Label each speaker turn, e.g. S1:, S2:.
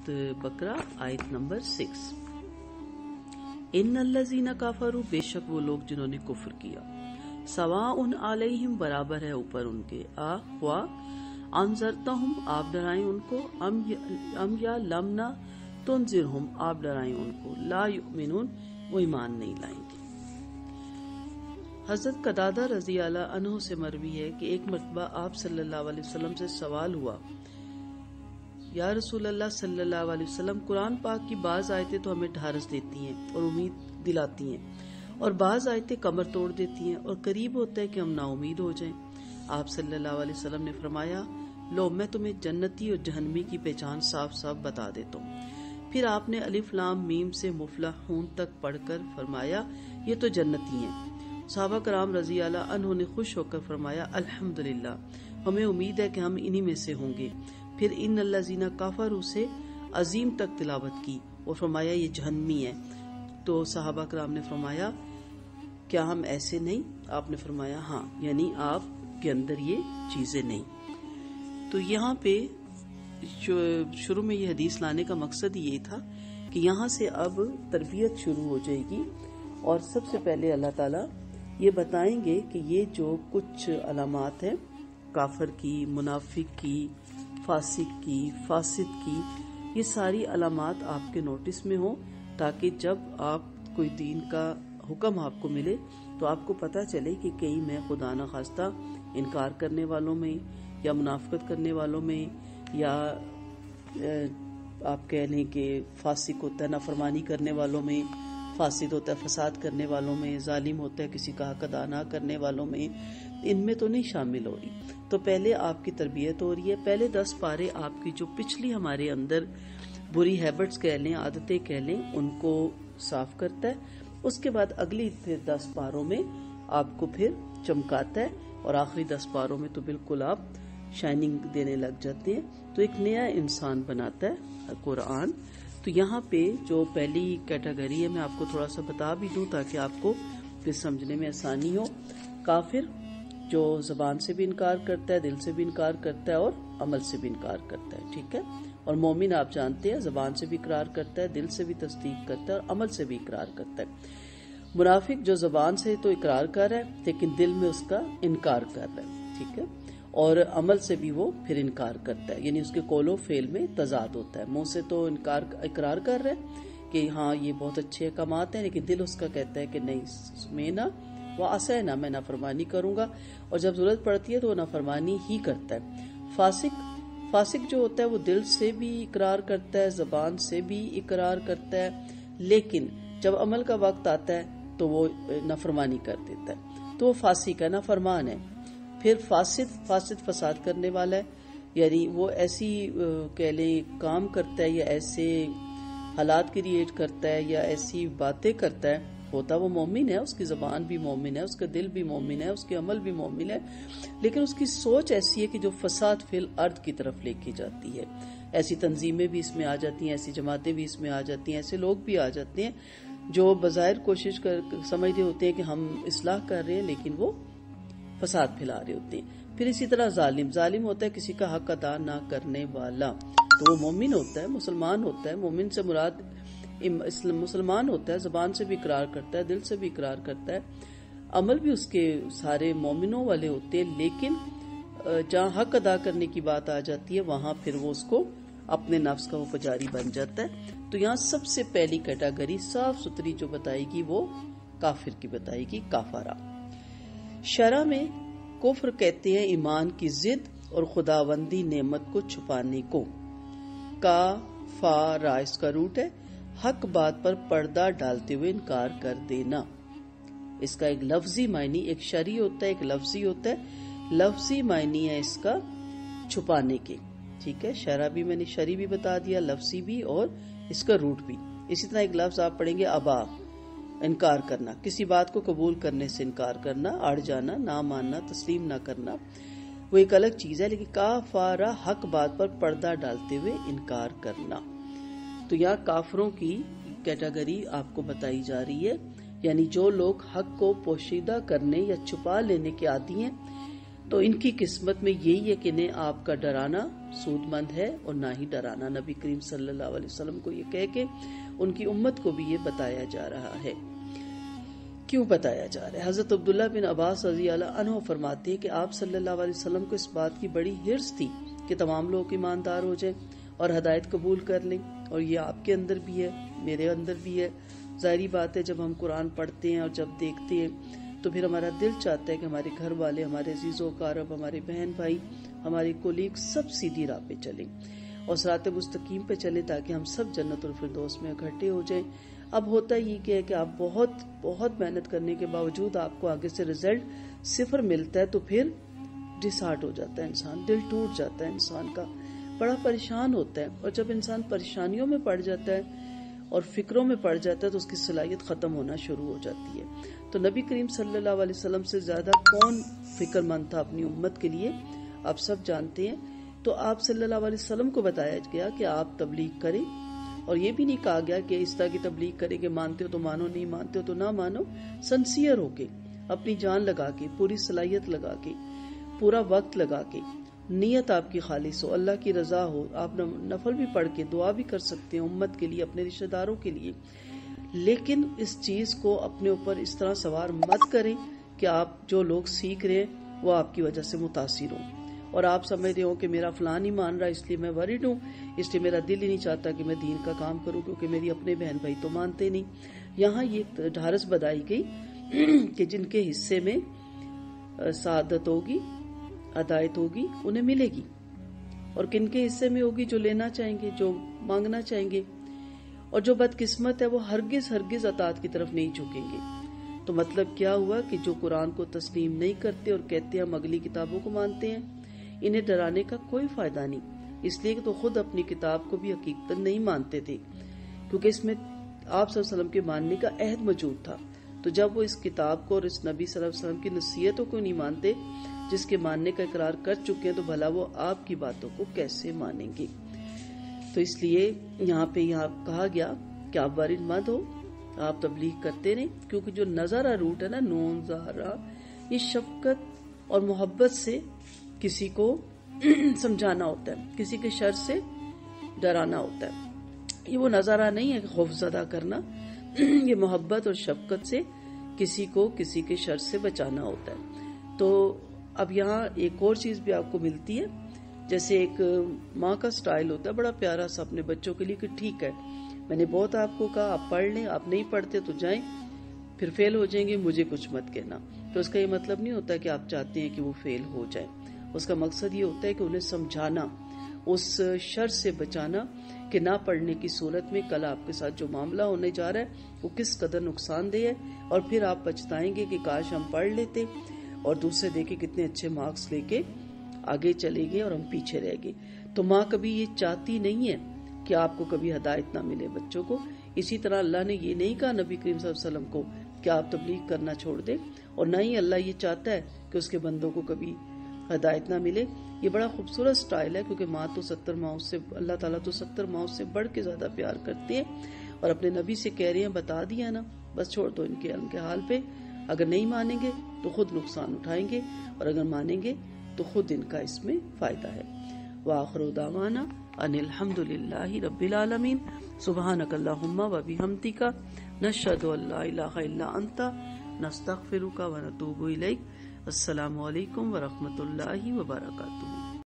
S1: सूरत बकरा आयत नंबर 6। इन्नल्लज़ीना काफरू, बेशक वो लोग जिन्होंने कुफ्र किया, सवाउन अलैहिम, बराबर है ऊपर उनके, वा अंज़रतहुम, आप डराएं उनको, अम या लमना तुनज़िरहुम, आप डराएं उनको, ला युमिनून, वो ईमान नहीं लाएंगे। हजरत कदादा रजी अल्लाह अन्हु से मरवी है कि एक मरतबा आप सल्लल्लाहु अलैहि वसल्लम से सवाल हुआ, या रसूल अल्लाह सल्लल्लाहु अलैहि वसल्लम, कुरान पाक की बाज आयतें तो हमें ढारस देती हैं और उम्मीद दिलाती हैं, और बाज आयतें कमर तोड़ देती हैं और करीब होता है कि हम नाउमीद हो जाएं। आप सल्लल्लाहु अलैहि वसल्लम ने फरमाया, लो मैं तुम्हें जन्नती और जहन्नमी की पहचान साफ साफ बता देता हूँ। फिर आपने अलिफ लाम मीम से मुफलहून तक पढ़कर फरमाया, ये तो जन्नती हैं। सहाबा कराम रजी अल्लाह अन्हों ने खुश होकर फरमाया, अल्हम्दुलिल्लाह, हमें उम्मीद है कि हम इन्हीं में से होंगे। फिर इन्नल्लज़ीना काफरू से अजीम तक तिलावत की और फरमाया ये जहन्नमी है। तो सहाबा कराम ने फरमाया, क्या हम ऐसे नहीं? आपने फरमाया हाँ, यानी आप के अंदर ये चीजें नहीं। तो यहाँ पे शुरू में ये हदीस लाने का मकसद ये था कि यहाँ से अब तरबियत शुरू हो जाएगी, और सबसे पहले अल्लाह ताला ये बताएंगे कि ये जो कुछ अलामात हैं काफर की, मुनाफिक की, फासिक की, फासिद की, ये सारी अलामात आपके नोटिस में हो, ताकि जब आप कोई दीन का हुक्म आपको मिले तो आपको पता चले कि कहीं मैं खुदा न खास्ता इनकार करने वालों में या मुनाफिकत करने वालों में, या आप कह लें कि फासिक होता है नाफरमानी करने वालों में, फासिद होता है फसाद करने वालों में, जालिम होता है किसी का हक अदा ना करने वालों में, इनमें तो नहीं शामिल हो रही। तो पहले आपकी तरबियत हो रही है। पहले 10 पारे आपकी जो पिछली हमारे अंदर बुरी हैबिट्स कह लें, आदतें कह लें, उनको साफ करता है। उसके बाद अगली फिर 10 पारों में आपको फिर चमकाता है, और आखिरी 10 पारों में तो बिल्कुल आप शाइनिंग देने लग जाते हैं। तो एक नया इंसान बनाता है कुरान। तो यहाँ पे जो पहली कैटेगरी है मैं आपको थोड़ा सा बता भी दूं ताकि आपको फिर समझने में आसानी हो। काफिर जो जबान से भी इनकार करता है, दिल से भी इनकार करता है और अमल से भी इनकार करता है, ठीक है। और मोमिन आप जानते हैं जबान से भी इकरार करता है, दिल से भी तस्दीक करता है और अमल से भी इकरार करता है। मुनाफिक जो जबान से तो इकरार कर रहा है लेकिन दिल में उसका इनकार कर रहा है, ठीक है, और अमल से भी वो फिर इनकार करता है, यानी उसके कौलो फेल में तजाद होता है। मुंह से तो इकरार कर रहा है कि हाँ ये बहुत अच्छे कामात हैं, लेकिन दिल उसका कहता है कि नहीं, मैं ना वो आशा है ना, मैं नाफरमानी करूंगा, और जब जरूरत पड़ती है तो वो नाफरमानी ही करता है। फासिक जो होता है वो दिल से भी इकरार करता है, जबान से भी इकरार करता है, लेकिन जब अमल का वक्त आता है तो वो नाफरमानी कर देता है, तो वो फासिक है, नाफरमान है। फिर फासिद फसाद करने वाला है, यानी वो ऐसी कह लें काम करता है या ऐसे हालात क्रिएट करता है या ऐसी बातें करता है, होता वो मोमिन है, उसकी जबान भी मोमिन है, उसका दिल भी मोमिन है, उसके अमल भी मोमिन है, लेकिन उसकी सोच ऐसी है कि जो फसाद फिल अर्द की तरफ लेके जाती है। ऐसी तंजीमें भी इसमें आ जाती हैं, ऐसी जमातें भी इसमें आ जाती हैं, ऐसे लोग भी आ जाते हैं जो बज़ाहिर कोशिश कर समझ रहे होते हैं कि हम इस्लाह कर रहे हैं, लेकिन वो फसाद फैला रहे होते हैं। फिर इसी तरह जालिम होता है किसी का हक अदा ना करने वाला, तो वो मोमिन होता है, मुसलमान होता है। मोमिन से मुराद मुसलमान होता है, जबान से भी इकरार करता है, दिल से भी इकरार करता है, अमल भी उसके सारे मोमिनों वाले होते हैं, लेकिन जहाँ हक अदा करने की बात आ जाती है वहां फिर वो उसको अपने नफ्स का वो पुजारी बन जाता है। तो यहाँ सबसे पहली कैटेगरी साफ सुथरी जो बताएगी वो काफिर की बताएगी, काफारा। शरा में कुफ्र कहते हैं ईमान की जिद और खुदावंदी नेमत को छुपाने को। काफारा इसका रूट है, हक बात पर पर्दा डालते हुए इनकार कर देना। इसका एक लफ्जी मायनी, एक शरी होता है, एक लफ्जी होता है। लफ्जी मायनी है इसका छुपाने के, ठीक है। शरा भी मैंने शरी भी बता दिया, लफ्जी भी और इसका रूट भी। इसी तरह एक लफ्ज आप पढ़ेंगे अबा, इनकार करना, किसी बात को कबूल करने से इनकार करना, अड़ जाना, ना मानना, तस्लीम ना करना, वो एक अलग चीज है। लेकिन काफारा हक बात पर पर्दा डालते हुए इनकार करना। तो यहाँ काफरों की कैटेगरी आपको बताई जा रही है, यानी जो लोग हक को पोशीदा करने या छुपा लेने के आदी हैं, تو ان کی قسمت میں یہی ہے کہ انہیں آپ کا ڈرانا سود مند ہے اور نہ ہی ڈرانا. نبی کریم صلی اللہ علیہ وسلم کو یہ کہہ کے ان کی امت کو بھی یہ بتایا جا رہا ہے. کیوں بتایا جا رہا ہے؟ حضرت عبداللہ بن عباس رضی اللہ عنہ فرماتے ہیں کہ آپ صلی اللہ علیہ وسلم کو اس بات کی بڑی حرص تھی کہ تمام لوگ ایماندار ہو جائیں اور ہدایت قبول کر لیں، اور یہ آپ کے اندر بھی ہے، میرے اندر بھی ہے. ظاہری بات ہے جب ہم قرآن پڑھتے ہیں اور جب دیکھتے ہیں تو پھر ہمارا دل چاہتا ہے کہ ہمارے گھر والے، ہمارے عزیز و اقارب، ہمارے بہن بھائی، ہمارے کولیگ سب سیدھی راہ پہ چلیں اور صراط مستقیم پہ چلیں تاکہ ہم سب جنت الفردوس میں اکٹھے ہو جائیں. اب ہوتا یہ کہ ہے کہ آپ بہت محنت کرنے کے باوجود آپ کو آگے سے رزلٹ 0 ملتا ہے تو پھر ڈس ہارٹ ہو جاتا ہے انسان، دل ٹوٹ جاتا ہے انسان کا، بڑا پریشان ہوتا ہے. اور جب انسان پریشانیوں میں پڑ جاتا ہے اور فکروں میں پڑ جاتا ہے تو اس کی صلاحیت ختم ہونا شروع ہو جاتی ہے. تو نبی کریم صلی اللہ علیہ وسلم سے زیادہ کون فکر مند تھا اپنی امت کے لیے، آپ سب جانتے ہیں. تو آپ صلی اللہ علیہ وسلم کو بتایا گیا کہ آپ تبلیغ کریں، اور یہ بھی نہیں کہا گیا کہ اس طرح کی تبلیغ کریں کہ مانتے ہو تو مانو، نہیں مانتے ہو تو نہ مانو. سنسیئر ہو کے، اپنی جان لگا کے، پوری صلاحیت لگا کے، پورا وقت لگا کے، نیت آپ کی خالص ہو، اللہ کی رضا ہو. آپ نفل بھی پڑھ کے دعا بھی کر سکتے ہیں امت کے لیے، اپنے رشتہ داروں کے لیے، لیکن اس چیز کو اپنے اوپر اس طرح سوار مت کریں کہ آپ جو لوگ سیکھ رہے ہیں وہ آپ کی وجہ سے متاثر ہوں اور آپ سمجھ رہے ہو کہ میرا فلاں نہیں مان رہا اس لیے میں ورڈ ہوں، اس لیے میرا دل ہی نہیں چاہتا کہ میں دین کا کام کروں کیونکہ میری اپنے بہن بھائی تو مانتے نہیں. یہاں یہ ڈھارس بدائی گئی کہ جن کے حصے میں سعادت ہوگی، ہدایت ہوگی، انہیں ملے گی، اور کن کے حصے میں ہوگی جو لینا چاہیں گے، جو مانگنا چاہیں گے، اور جو بدقسمت ہے وہ ہرگز اطاعت کی طرف نہیں جھکیں گے. تو مطلب کیا ہوا کہ جو قرآن کو تسلیم نہیں کرتے اور کہتے ہیں ہم اگلی کتابوں کو مانتے ہیں، انہیں ڈرانے کا کوئی فائدہ نہیں، اس لیے کہ تو خود اپنی کتاب کو بھی حقیقت نہیں مانتے تھے، کیونکہ اس میں آپ صلی اللہ علیہ وسلم کے ماننے کا عہد موجود تھا. تو جب وہ اس کتاب کو اور اس نبی صلی اللہ علیہ وسلم کی نصیحتوں کو نہیں مانتے جس کے ماننے کا اقرار کر چکے ہیں، تو بھلا وہ آپ کی باتوں کو کیسے مانیں گے. تو اس لیے یہاں پہ کہا گیا کہ آپ وارد مت ہو، آپ تبلیغ کرتے رہیں، کیونکہ جو نظارہ روٹ ہے نا، نون زہرا، یہ شفقت اور محبت سے کسی کو سمجھانا ہوتا ہے، کسی کے شر سے ڈرانا ہوتا ہے. یہ وہ نظارہ نہیں ہے کہ خوف زدہ کرنا، یہ محبت اور شفقت سے کسی کو کسی کے شر سے بچانا ہوتا ہے. تو اب یہاں ایک اور چیز بھی آپ کو ملتی ہے، جیسے ایک ماں کا سٹائل ہوتا ہے بڑا پیارا سا اپنے بچوں کے لیے کہ ٹھیک ہے میں نے بہت آپ کو کہا آپ پڑھ لیں، آپ نہیں پڑھتے تو جائیں، پھر فیل ہو جائیں گے مجھے کچھ مت کہنا. تو اس کا یہ مطلب نہیں ہوتا کہ آپ چاہتے ہیں کہ وہ فیل ہو جائیں، اس کا مقصد یہ ہوتا ہے کہ انہیں سمجھانا، اس شر سے بچانا کہ نہ پڑھنے کی صورت میں کل آپ کے ساتھ جو معاملہ ہونے جا رہا ہے وہ کس قدر نقصان دہ ہے، اور پھر آپ پچھتائیں گے کہ کاش ہم پڑھ لیتے اور دوسرے دیکھے کتنے اچھے مارکس لے کے آگے چلے گئے اور ہم پیچھے رہ گئے. تو ماں کبھی یہ چاہتی نہیں ہے کہ آپ کو کبھی ہدایت نہ ملے بچوں کو. اسی طرح اللہ نے یہ نہیں کہا نبی کریم صلی اللہ علیہ وسلم کو کہ آپ تبلیغ کرنا چھوڑ دیں، اور نہ ہی اللہ یہ چاہتا ہے کہ اس کے بندوں کو کبھی ہدایت نہ ملے. یہ بڑا خوبصورت سٹائل ہے، کیونکہ ماں تو 70 ماؤں سے، اللہ تعالیٰ تو 70 ماؤں سے بڑھ کے زیادہ پیار کرتے ہیں، اور اپنے نبی سے کہہ رہے ہیں بتا دیا نا، بس چھوڑ دو ان کے حال پہ. اگر نہیں مانیں گے تو خود نقصان اٹھائیں گے، اور اگر مانیں گے تو خود ان کا اس میں فائدہ ہے. وآخر دعوانا ان الحمد للہ رب العالمین. سبحانک اللہم و بحمدک، نشہد ان لا الہ الا انت، نستغفرک و نتوب الیک. السلام علیکم ورحمۃ اللہ وبرکاتہ.